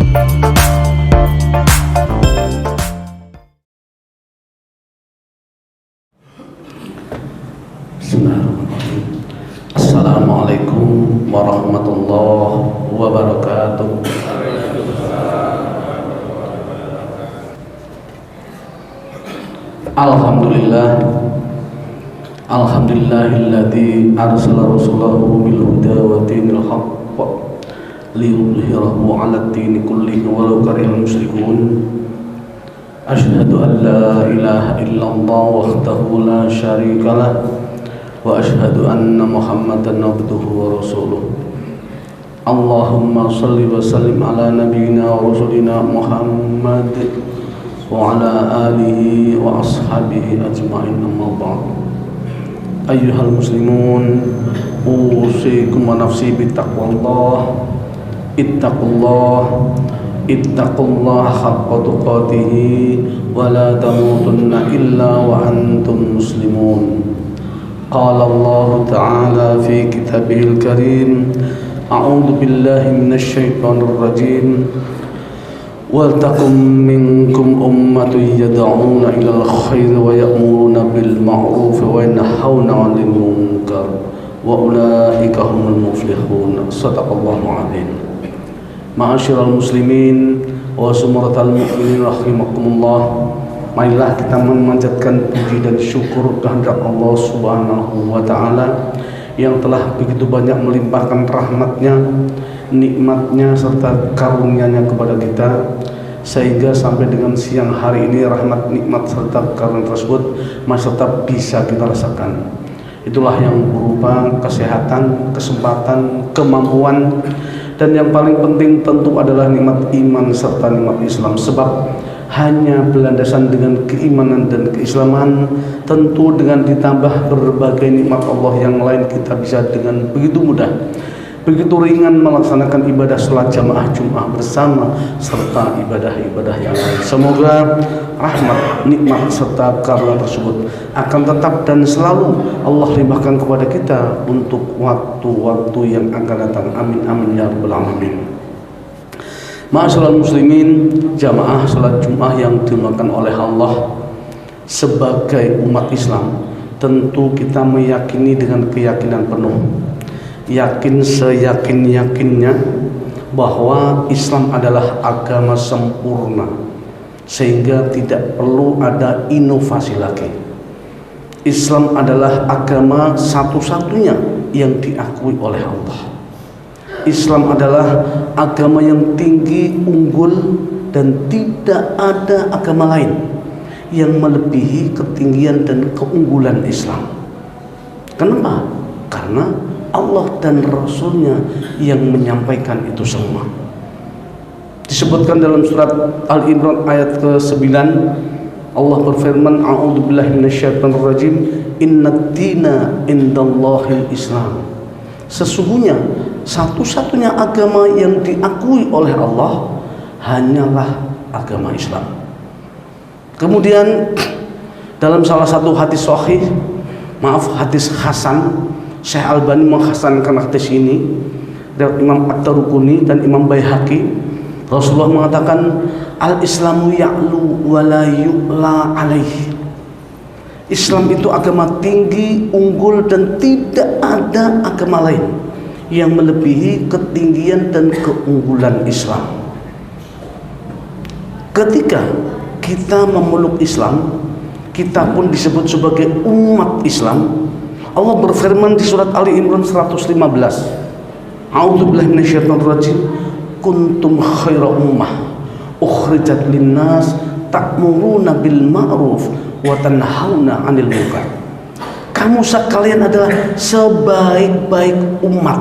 Bismillahirrahmanirrahim. Assalamualaikum warahmatullahi wabarakatuh. Alhamdulillah, alhamdulillahilladzi arsala rasulahu bil huda wa dinil haqq liyudhhirahu 'alad dini kullihi walau karihal musyrikun. Asyhadu an la ilaha illallah wahdahu la syarikalah wa asyhadu anna Muhammadan abduhu wa rasuluh. Allahumma shalli wa sallim ala nabiyyina wa rasulina Muhammad wa ala alihi wa ashabihi ajma'in, amma ba'd. Ayyuhal muslimun, usikum wa nafsi bittaqwallah. Ittaqullah haqqa tuqatih wa la tamutunna illa wa antum muslimun. Qala Allah ta'ala fi kitabihil karim, a'udzu billahi minasy syaithanir rajim. Wal takum minkum ummatun yad'una ilal khairi wa ya'muruna bil ma'ruf wa yanhauna 'anil munkar wa ulaika humul muflihun. Shadaqallahu 'azim. Ma'asyiral muslimin wa sumratal mu'minin rahimakumullah. Marilah kita memanjatkan puji dan syukur kehadirat Allah Subhanahu wa taala yang telah begitu banyak melimpahkan rahmatnya, nikmatnya serta karunia-Nya kepada kita, sehingga sampai dengan siang hari ini rahmat, nikmat serta karunia tersebut masih tetap bisa kita rasakan. Itulah yang berupa kesehatan, kesempatan, kemampuan, dan yang paling penting tentu adalah nikmat iman serta nikmat Islam. Sebab hanya berlandasan dengan keimanan dan keislaman, tentu dengan ditambah berbagai nikmat Allah yang lain, kita bisa dengan begitu mudah, begitu ringan melaksanakan ibadah salat jamaah Jumat bersama serta ibadah-ibadah yang lain. Semoga rahmat, nikmat serta karunia tersebut akan tetap dan selalu Allah limpahkan kepada kita untuk waktu-waktu yang akan datang. Amin amin ya rabbal alamin. Ma'asyiral muslimin, jamaah salat Jumat yang dimuliakan oleh Allah, sebagai umat Islam tentu kita meyakini dengan keyakinan penuh, yakin seyakin-yakinnya bahwa Islam adalah agama sempurna, sehingga tidak perlu ada inovasi lagi. Islam adalah agama satu-satunya yang diakui oleh Allah. Islam adalah agama yang tinggi, unggul, dan tidak ada agama lain yang melebihi ketinggian dan keunggulan Islam. Kenapa? Karena Allah dan Rasulnya yang menyampaikan itu semua. Disebutkan dalam surat Al-Imran ayat ke-9, Allah berfirman, a'udzubillahi minasyaitonir rajim, innad-dina indallahil Islam. Sesungguhnya satu-satunya agama yang diakui oleh Allah hanyalah agama Islam. Kemudian dalam salah satu hadis sahih, hadis hasan, Syekh Albani menghasankan hadis ini dari Imam At-Taruquni dan Imam Baihaqi. Rasulullah mengatakan, al-Islamu ya'lu wa la yu'la alaihi. Islam itu agama tinggi, unggul, dan tidak ada agama lain yang melebihi ketinggian dan keunggulan Islam. Ketika kita memeluk Islam, kita pun disebut sebagai umat Islam. Allah berfirman di surat Ali Imran 115, a'udzubillahi minasyaitonir rajim, kuntum khaira ummah ukhrijat linnas ta'muruna bil ma'ruf wa tanhauna 'anil munkar. Kamu sekalian adalah sebaik-baik umat.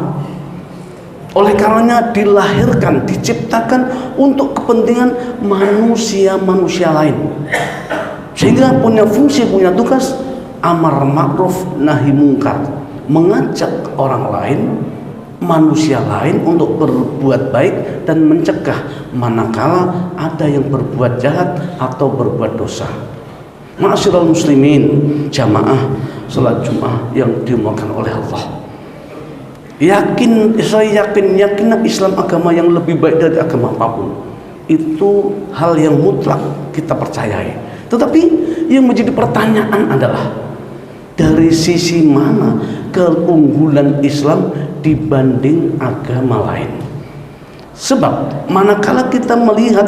Oleh karenanya dilahirkan, diciptakan untuk kepentingan manusia-manusia lain, sehingga punya fungsi, punya tugas amar ma'ruf nahi mungkar, mengajak orang lain, manusia lain untuk berbuat baik dan mencegah manakala ada yang berbuat jahat atau berbuat dosa. Ma'asyiral muslimin, jamaah salat Jumat yang dimuliakan oleh Allah, saya yakin Islam agama yang lebih baik dari agama apapun. itu hal yang mutlak kita percayai. Tetapi yang menjadi pertanyaan adalah dari sisi mana keunggulan Islam dibanding agama lain. Sebab manakala kita melihat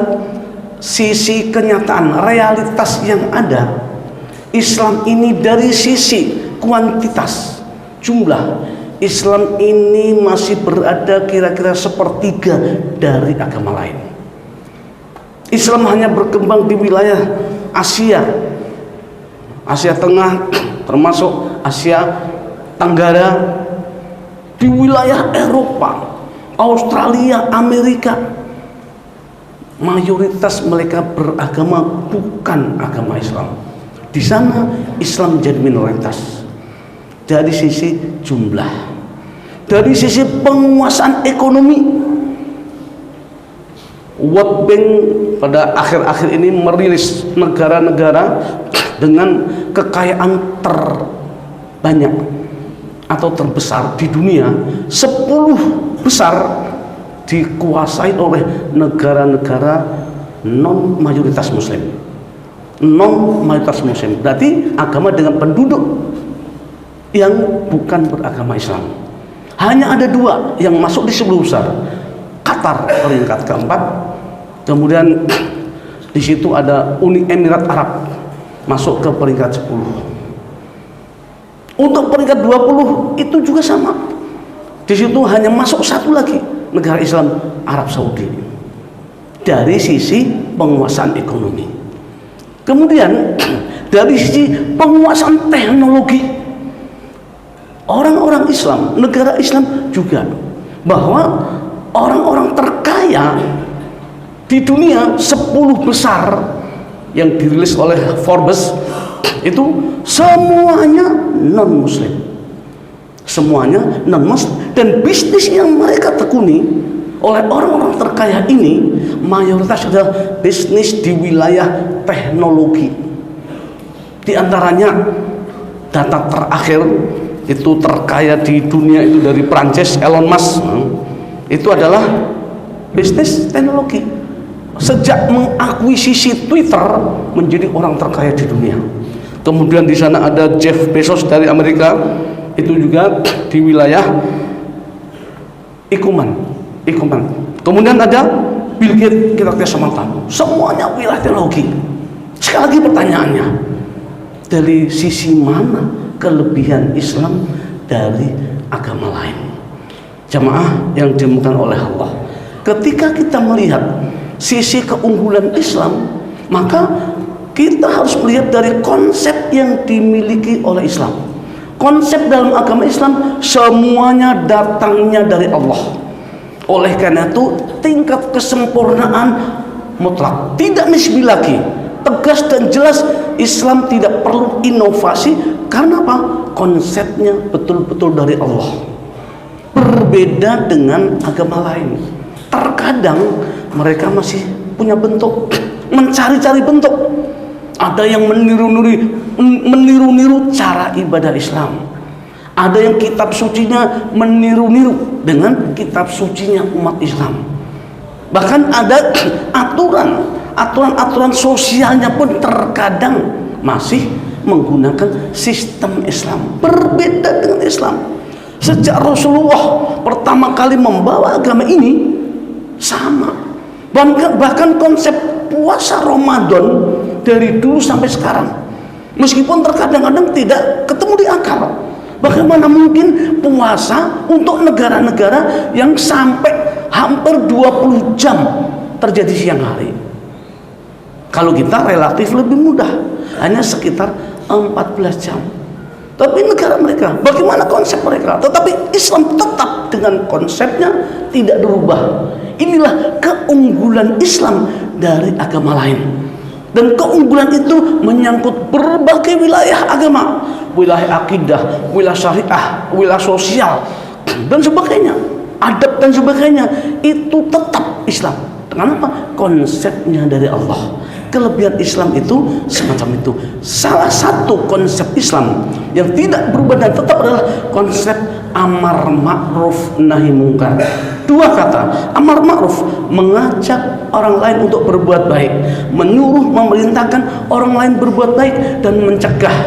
sisi kenyataan, realitas yang ada, Islam ini dari sisi kuantitas jumlah, Islam ini masih berada kira-kira sepertiga dari agama lain. Islam hanya berkembang di wilayah Asia Tengah, termasuk Asia Tenggara, di wilayah Eropa, Australia, Amerika. Mayoritas mereka beragama bukan agama Islam. Di sana Islam menjadi minoritas. Dari sisi jumlah, dari sisi penguasaan ekonomi, World Bank pada akhir-akhir ini merilis negara-negara dengan kekayaan terbanyak atau terbesar di dunia. 10 besar dikuasai oleh negara-negara non mayoritas muslim. Berarti agama dengan penduduk yang bukan beragama Islam. Hanya ada 2 yang masuk di 10 besar. Qatar peringkat keempat, kemudian di situ ada Uni Emirat Arab masuk ke peringkat 10. Untuk peringkat 20 itu juga sama. Di situ hanya masuk 1 lagi, negara Islam, Arab Saudi. Dari sisi penguasaan ekonomi. Kemudian dari sisi penguasaan teknologi, orang-orang Islam, negara Islam juga, bahwa orang-orang terkaya di dunia 10 besar yang dirilis oleh Forbes itu semuanya non muslim, dan bisnis yang mereka tekuni oleh orang-orang terkaya ini mayoritas adalah bisnis di wilayah teknologi. Di antaranya data terakhir itu terkaya di dunia itu dari Prancis, Elon Musk, itu adalah bisnis teknologi. Sejak mengakuisisi Twitter menjadi orang terkaya di dunia. Kemudian di sana ada Jeff Bezos dari Amerika, itu juga di wilayah Ikuman. Kemudian ada Bill Gates, kita sama tahu, semuanya wilayah teknologi. Sekali lagi pertanyaannya, dari sisi mana kelebihan Islam dari agama lain? Jamaah yang dimuliakan oleh Allah, ketika kita melihat sisi keunggulan Islam, maka kita harus melihat dari konsep yang dimiliki oleh Islam. Konsep dalam agama Islam semuanya datangnya dari Allah. Oleh karena itu tingkat kesempurnaan mutlak, tidak nisbi lagi, tegas dan jelas. Islam tidak perlu inovasi. Karena apa? Konsepnya betul-betul dari Allah. Berbeda dengan agama lain. Terkadang mereka masih punya bentuk, mencari-cari bentuk. Ada yang meniru-niru cara ibadah Islam. Ada yang kitab sucinya meniru-niru dengan kitab sucinya umat Islam. Bahkan ada aturan sosialnya pun terkadang masih menggunakan sistem Islam. Berbeda dengan Islam. Sejak Rasulullah pertama kali membawa agama ini sama. Bahkan konsep puasa Ramadan dari dulu sampai sekarang, meskipun terkadang-kadang tidak ketemu di akal. Bagaimana mungkin puasa untuk negara-negara yang sampai hampir 20 jam terjadi siang hari? Kalau kita relatif lebih mudah, hanya sekitar 14 jam. Tapi negara mereka, bagaimana konsep mereka? Tetapi Islam tetap dengan konsepnya, tidak berubah. Inilah keunggulan Islam dari agama lain. Dan keunggulan itu menyangkut berbagai wilayah agama, wilayah akidah, wilayah syariah, wilayah sosial, dan sebagainya, adab dan sebagainya. Itu tetap Islam. Kenapa? Konsepnya dari Allah. Kelebihan Islam itu semacam itu. Salah satu konsep Islam yang tidak berubah dan tetap adalah konsep amar ma'ruf nahi mungkar. Dua kata, amar ma'ruf, mengajak orang lain untuk berbuat baik, menyuruh, memerintahkan orang lain berbuat baik, dan mencegah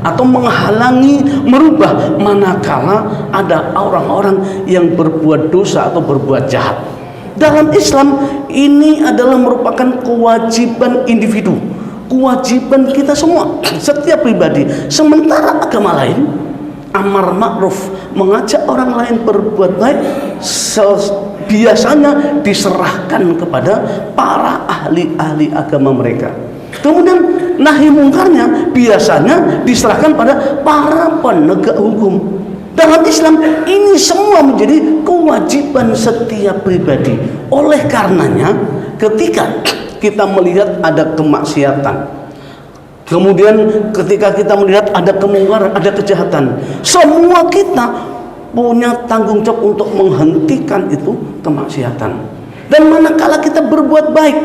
atau menghalangi, merubah manakala ada orang-orang yang berbuat dosa atau berbuat jahat. Dalam Islam ini adalah merupakan kewajiban individu, kewajiban kita semua, setiap pribadi. Sementara agama lain, amar ma'ruf, mengajak orang lain berbuat baik, biasanya diserahkan kepada para ahli-ahli agama mereka. Kemudian nahi mungkarnya biasanya diserahkan pada para penegak hukum. Dalam Islam ini semua menjadi kewajiban setiap pribadi. Oleh karenanya ketika kita melihat ada kemaksiatan, kemudian ketika kita melihat ada kemungkaran, ada kejahatan, semua kita punya tanggung jawab untuk menghentikan itu kemaksiatan. Dan manakala kita berbuat baik,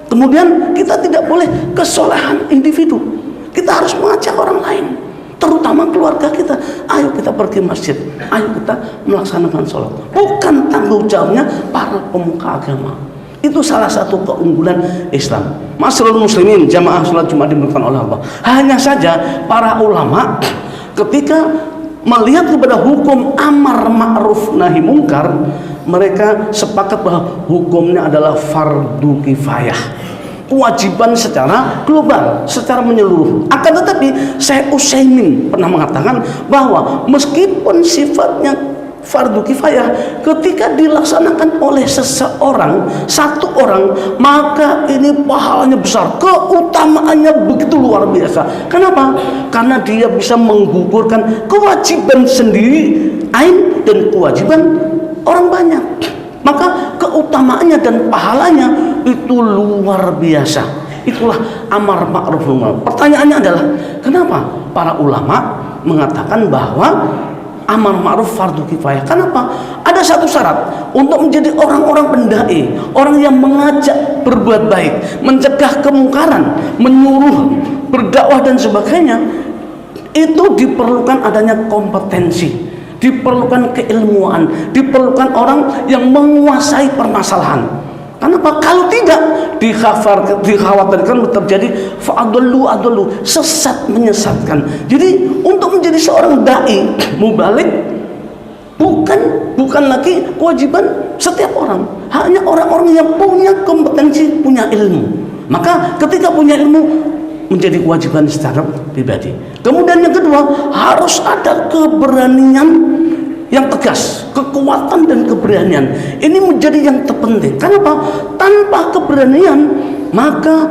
kemudian kita tidak boleh kesalahan individu. Kita harus mengajak orang lain, terutama keluarga kita. Ayo kita pergi masjid, ayo kita melaksanakan sholat. Bukan tanggung jawabnya para pemuka agama. Itu salah satu keunggulan Islam. Ma'asyiral muslimin, jamaah sholat Jumat dimuliakan oleh Allah. Hanya saja para ulama ketika melihat kepada hukum amar ma'ruf nahi mungkar, mereka sepakat bahwa hukumnya adalah fardu kifayah, kewajiban secara global, secara menyeluruh. Akan tetapi Syekh Utsaimin pernah mengatakan bahwa meskipun sifatnya fardu kifayah, ketika dilaksanakan oleh seseorang, satu orang, maka ini pahalanya besar, keutamaannya begitu luar biasa. Kenapa? Karena dia bisa menggugurkan kewajiban sendiri ain dan kewajiban orang banyak, maka keutamaannya dan pahalanya itu luar biasa. Itulah amar ma'ruf nahi mungkar. Pertanyaannya adalah, kenapa para ulama mengatakan bahwa amar ma'ruf fardu kifayah? Kenapa? Ada satu syarat untuk menjadi orang-orang pendai, orang yang mengajak berbuat baik, mencegah kemungkaran, menyuruh berdakwah dan sebagainya. Itu diperlukan adanya kompetensi, diperlukan keilmuan, diperlukan orang yang menguasai permasalahan. Kenapa? Kalau tidak, dikhawatirkan terjadi fa'adullu, sesat, menyesatkan. Jadi untuk menjadi seorang dai mubalik bukan lagi kewajiban setiap orang, hanya orang-orang yang punya kompetensi, punya ilmu. Maka ketika punya ilmu menjadi kewajiban secara pribadi. Kemudian yang kedua, harus ada keberanian yang tegas, kekuatan dan keberanian. Ini menjadi yang terpenting. Kenapa? Tanpa keberanian, maka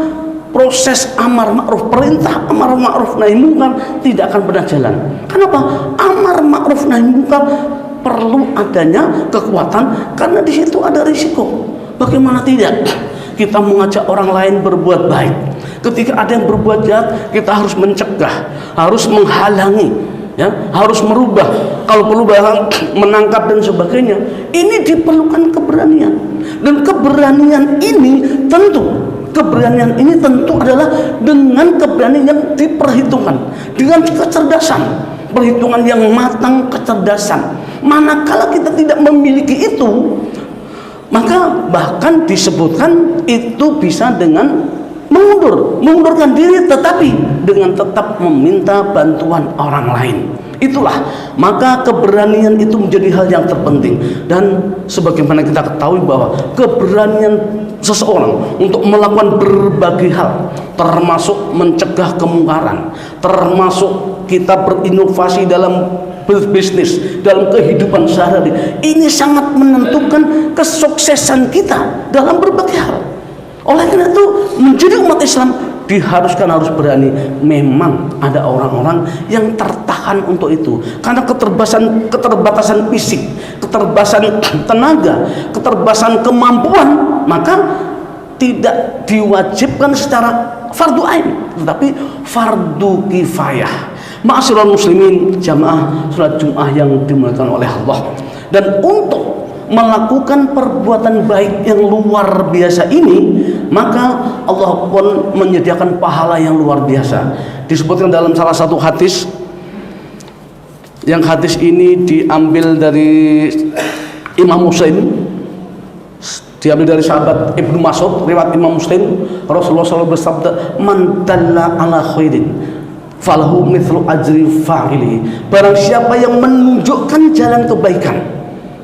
proses amar ma'ruf, perintah amar ma'ruf nahi mungkar tidak akan pernah jalan. Kenapa? Amar ma'ruf nahi mungkar perlu adanya kekuatan, karena di situ ada risiko. Bagaimana tidak? Kita mengajak orang lain berbuat baik. Ketika ada yang berbuat jahat, kita harus mencegah, harus menghalangi, ya, harus merubah, kalau perlu bahkan menangkap dan sebagainya. Ini diperlukan keberanian, dan keberanian ini tentu adalah dengan keberanian yang diperhitungkan, dengan kecerdasan, perhitungan yang matang, kecerdasan. Manakala kita tidak memiliki itu, maka bahkan disebutkan itu bisa dengan mengundurkan diri, tetapi dengan tetap meminta bantuan orang lain. Itulah, maka keberanian itu menjadi hal yang terpenting. Dan sebagaimana kita ketahui bahwa keberanian seseorang untuk melakukan berbagai hal, termasuk mencegah kemungkaran, termasuk kita berinovasi dalam berbisnis, dalam kehidupan sehari-hari, ini sangat menentukan kesuksesan kita dalam berbagai hal. Oleh karena itu, menjadi umat Islam diharuskan harus berani. Memang ada orang-orang yang tertahan untuk itu karena keterbatasan fisik, keterbatasan tenaga, keterbatasan kemampuan, maka tidak diwajibkan secara fardu ain, tetapi fardu kifayah. Ma'asyiral muslimin, jamaah salat Jumat yang dimuliakan oleh Allah. Dan untuk melakukan perbuatan baik yang luar biasa ini, maka Allah pun menyediakan pahala yang luar biasa. Disebutkan dalam salah satu hadis, Yang hadis ini diambil dari Imam Muslim, diambil dari sahabat Ibnu Mas'ud, riwayat Imam Muslim. Rasulullah SAW bersabda, man dalla ala khairin falahu mithlu ajri fa'ili. Barang siapa yang menunjukkan jalan kebaikan,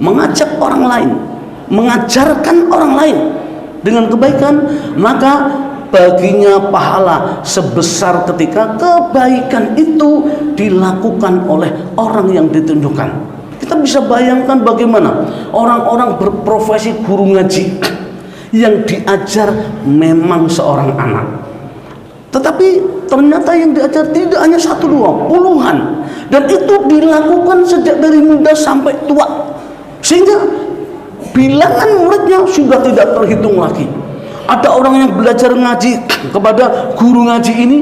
mengajak orang lain, mengajarkan orang lain dengan kebaikan, maka baginya pahala sebesar ketika kebaikan itu dilakukan oleh orang yang ditunjukkan. Kita bisa bayangkan bagaimana orang-orang berprofesi guru ngaji yang diajar memang seorang anak, tetapi ternyata yang diajar tidak hanya satu dua, puluhan, dan itu dilakukan sejak dari muda sampai tua, sehingga bilangan muridnya sudah tidak terhitung lagi. Ada orang yang belajar ngaji kepada guru ngaji ini,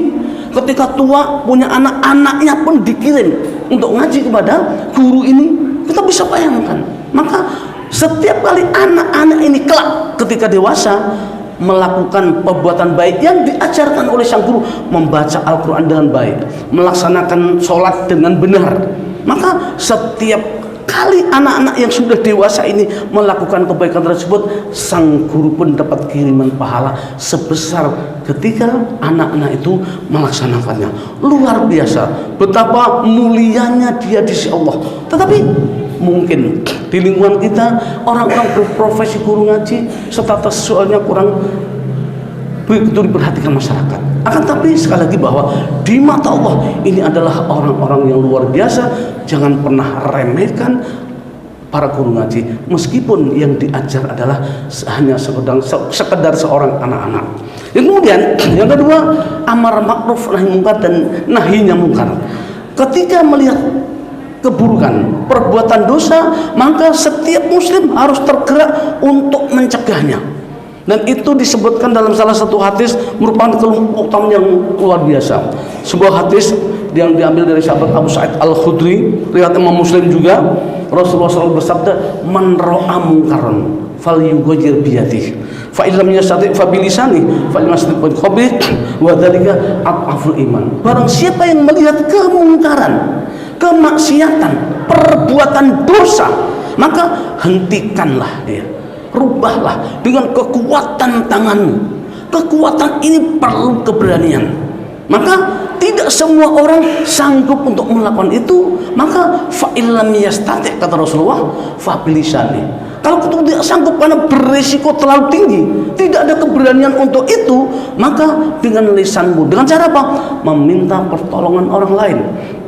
ketika tua punya anak-anaknya pun dikirim untuk ngaji kepada guru ini. Kita bisa bayangkan. Maka setiap kali anak-anak ini kelak ketika dewasa melakukan perbuatan baik yang diajarkan oleh sang guru, membaca Al-Quran dengan baik, melaksanakan sholat dengan benar, maka setiap kali anak-anak yang sudah dewasa ini melakukan kebaikan tersebut, sang guru pun dapat kiriman pahala sebesar ketika anak-anak itu melaksanakannya. Luar biasa betapa mulianya dia di sisi Allah. Tetapi mungkin di lingkungan kita orang-orang berprofesi guru ngaji status soalnya kurang begitu diperhatikan masyarakat. Akan tapi sekali lagi bahwa di mata Allah ini adalah orang-orang yang luar biasa. Jangan pernah remehkan para guru ngaji, meskipun yang diajar adalah hanya sekedar seorang anak-anak. Yang kemudian yang kedua, amar ma'ruf nahi munkar dan nahinya munkar. Ketika melihat keburukan, perbuatan dosa, maka setiap muslim harus tergerak untuk mencegahnya. Dan itu disebutkan dalam salah satu hadis merupakan keutamaan yang luar biasa. Sebuah hadis yang diambil dari sahabat Abu Sa'id Al-Khudri, riwayat Imam Muslim juga. Rasulullah SAW bersabda, man ra'a munkaran falyughayyir biyadihi, fa illam yastati' fa bilisanihi, fa illam bil qalbi, wa dzalika adhaful iman. Barang siapa yang melihat kemungkaran, kemaksiatan, perbuatan dosa, maka hentikanlah dia, rubahlah dengan kekuatan tanganmu. Kekuatan ini perlu keberanian. Maka tidak semua orang sanggup untuk melakukan itu. Maka fa illam yastati', kata Rasulullah, fa bilisani. Kalau kita tidak sanggup karena berisiko terlalu tinggi, tidak ada keberanian untuk itu, maka dengan lisanmu, dengan cara apa? Meminta pertolongan orang lain,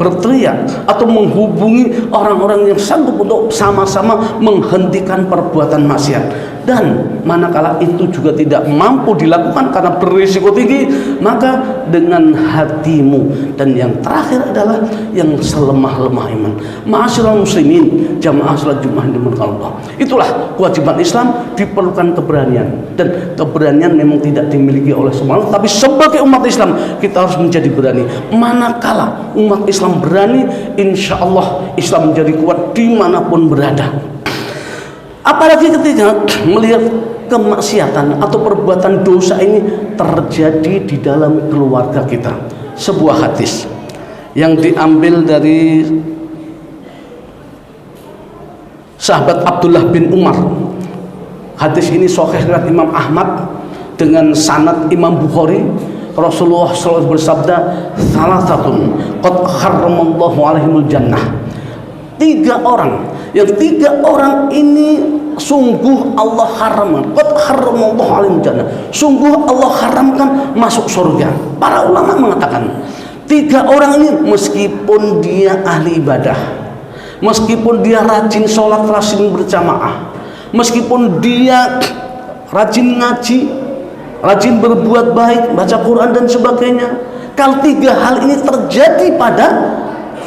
berteriak atau menghubungi orang-orang yang sanggup untuk sama-sama menghentikan perbuatan maksiat. Dan manakala itu juga tidak mampu dilakukan karena berisiko tinggi, maka dengan hatimu. Dan yang terakhir adalah yang selemah-lemah iman. Ma'asyiral muslimin, jamaah salat Jumat yang dimuliakan Allah. Itulah kewajiban Islam, diperlukan keberanian. Dan keberanian memang tidak dimiliki oleh semua orang, tapi sebagai umat Islam kita harus menjadi berani. Manakala umat Islam berani, insya Allah Islam menjadi kuat dimanapun berada. Apalagi ketika melihat kemaksiatan atau perbuatan dosa ini terjadi di dalam keluarga kita. Sebuah hadis yang diambil dari sahabat Abdullah bin Umar. Hadis ini sahih riwayat Imam Ahmad dengan sanad Imam Bukhari. Rasulullah SAW bersabda, salasatun qad harramallahu alaihimul jannah. Tiga orang, yang tiga orang ini sungguh Allah haramkan, qad harramallahu alaihimul jannah, sungguh Allah haramkan masuk surga. Para ulama mengatakan tiga orang ini meskipun dia ahli ibadah, meskipun dia rajin sholat, rajin berjamaah, meskipun dia rajin ngaji, rajin berbuat baik, baca Quran dan sebagainya, kalau tiga hal ini terjadi pada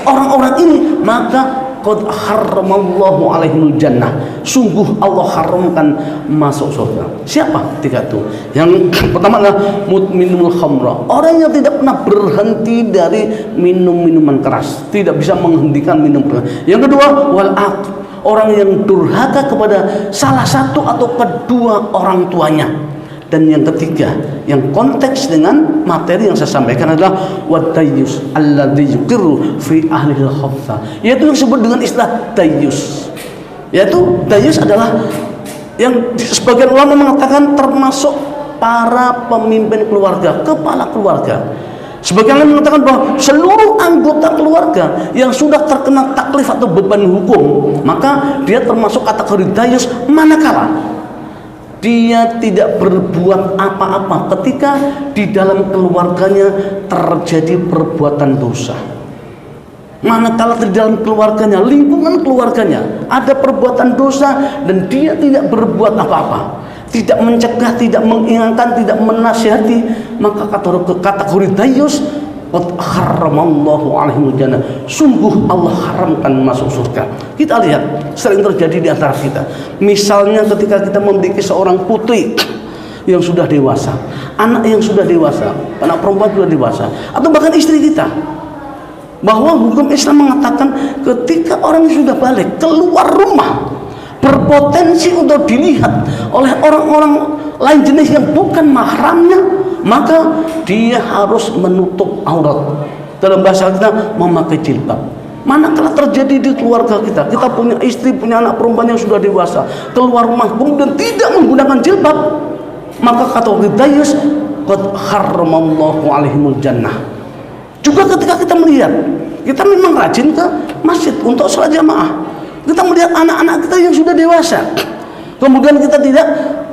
orang-orang ini, maka qad harramallahu alaihimul jannah, sungguh Allah haramkan masuk surga. Siapa tiga itu? Yang pertama adalah mudminul khamra, orang yang tidak pernah berhenti dari minum minuman keras, tidak bisa menghentikan minum keras. Yang kedua, wal aq, orang yang durhaka kepada salah satu atau kedua orang tuanya. Dan yang ketiga, yang konteks dengan materi yang saya sampaikan adalah wadayyus alladzi yuqirru fi ahli al-khabtha, yaitu yang disebut dengan istilah dayyus. Yaitu dayyus adalah yang sebagian ulama mengatakan termasuk para pemimpin keluarga, kepala keluarga. Sebagian lain mengatakan bahwa seluruh anggota keluarga yang sudah terkena taklif atau beban hukum, maka dia termasuk kategori dayyus manakala dia tidak berbuat apa-apa ketika di dalam keluarganya terjadi perbuatan dosa. Manakala di dalam keluarganya, lingkungan keluarganya ada perbuatan dosa dan dia tidak berbuat apa-apa, tidak mencegah, tidak mengingatkan, tidak menasihati, maka kategori dayyus qad haramallahu alaihimul jannah, sungguh Allah haramkan masuk surga. Kita lihat sering terjadi di antara kita. Misalnya ketika kita memiliki seorang putri yang sudah dewasa, anak yang sudah dewasa, anak perempuan sudah dewasa, atau bahkan istri kita, bahwa hukum Islam mengatakan ketika orang yang sudah balik keluar rumah berpotensi untuk dilihat oleh orang-orang lain jenis yang bukan mahramnya, maka dia harus menutup aurat. Dalam bahasa kita memakai jilbab. Manakala terjadi di keluarga kita, kita punya istri, punya anak perempuan yang sudah dewasa, keluar rumah kemudian tidak menggunakan jilbab, maka kategori dayyus qad haramallahu alaihimul jannah. Juga ketika kita melihat, kita memang rajin ke masjid untuk sholat jamaah, kita melihat anak-anak kita yang sudah dewasa, kemudian kita tidak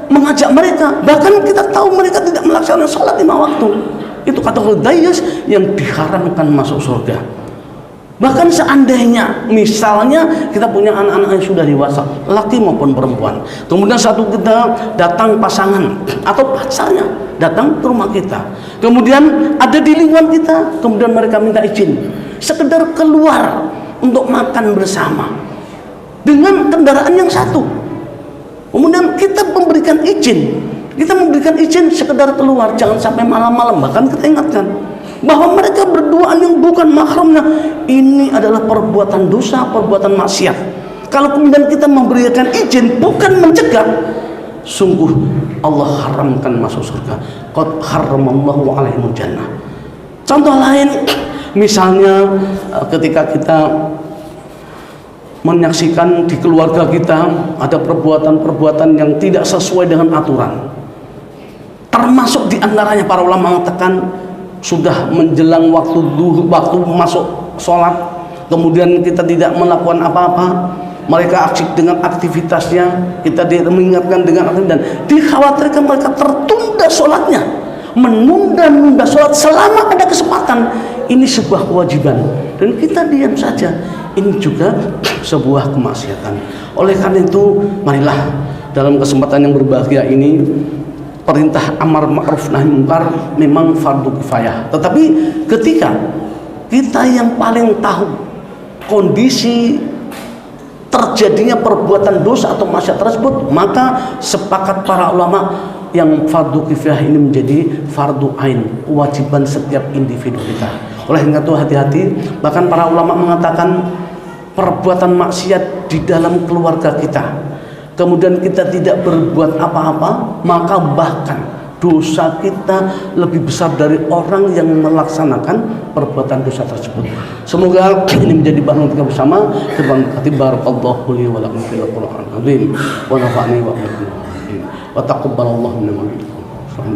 mengajak mereka, bahkan kita tahu mereka tidak melaksanakan sholat 5 waktu, itu kategori dayyus yang diharamkan masuk surga. Bahkan seandainya misalnya kita punya anak-anak yang sudah dewasa, laki maupun perempuan, kemudian satu kita datang pasangan atau pacarnya datang ke rumah kita, kemudian ada di lingkungan kita, kemudian mereka minta izin sekedar keluar untuk makan bersama dengan kendaraan yang satu, kemudian kita memberikan izin sekedar keluar, jangan sampai malam-malam. Bahkan kita ingatkan bahwa mereka berduaan yang bukan mahramnya, ini adalah perbuatan dosa, perbuatan maksiat. Kalau kemudian kita memberikan izin bukan mencegah, sungguh Allah haramkan masuk surga. Qad haramallahu alaihimul jannah. Contoh lain, misalnya ketika kita menyaksikan di keluarga kita ada perbuatan-perbuatan yang tidak sesuai dengan aturan, termasuk diantaranya para ulama mengatakan sudah menjelang waktu masuk sholat, kemudian kita tidak melakukan apa-apa, mereka asyik dengan aktivitasnya, kita mengingatkan dengan aktivitas, dan dikhawatirkan mereka tertunda sholatnya, menunda sholat selama ada kesempatan. Ini sebuah kewajiban dan kita diam saja, ini juga sebuah kemaksiatan. Oleh karena itu, marilah dalam kesempatan yang berbahagia ini, perintah amar ma'ruf nahi munkar memang fardu kifayah. Tetapi ketika kita yang paling tahu kondisi terjadinya perbuatan dosa atau maksiat tersebut, maka sepakat para ulama yang fardu kifayah ini menjadi fardu ain, kewajiban setiap individu kita. Oleh karena itu hati-hati. Bahkan para ulama mengatakan perbuatan maksiat di dalam keluarga kita, kemudian kita tidak berbuat apa-apa, maka bahkan dosa kita lebih besar dari orang yang melaksanakan perbuatan dosa tersebut. Semoga ini menjadi bahan kita bersama. Barakallahu li wa lakum fil Qur'anil azim wa nafa'ani wa iyyakum wa taqabbalallahu minna wa minkum.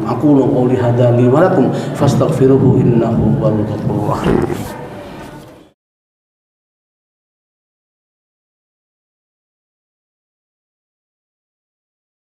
Aqulu qawli hadza li wa lakum fastaghfiruhu innahu huwal ghafurur rahim.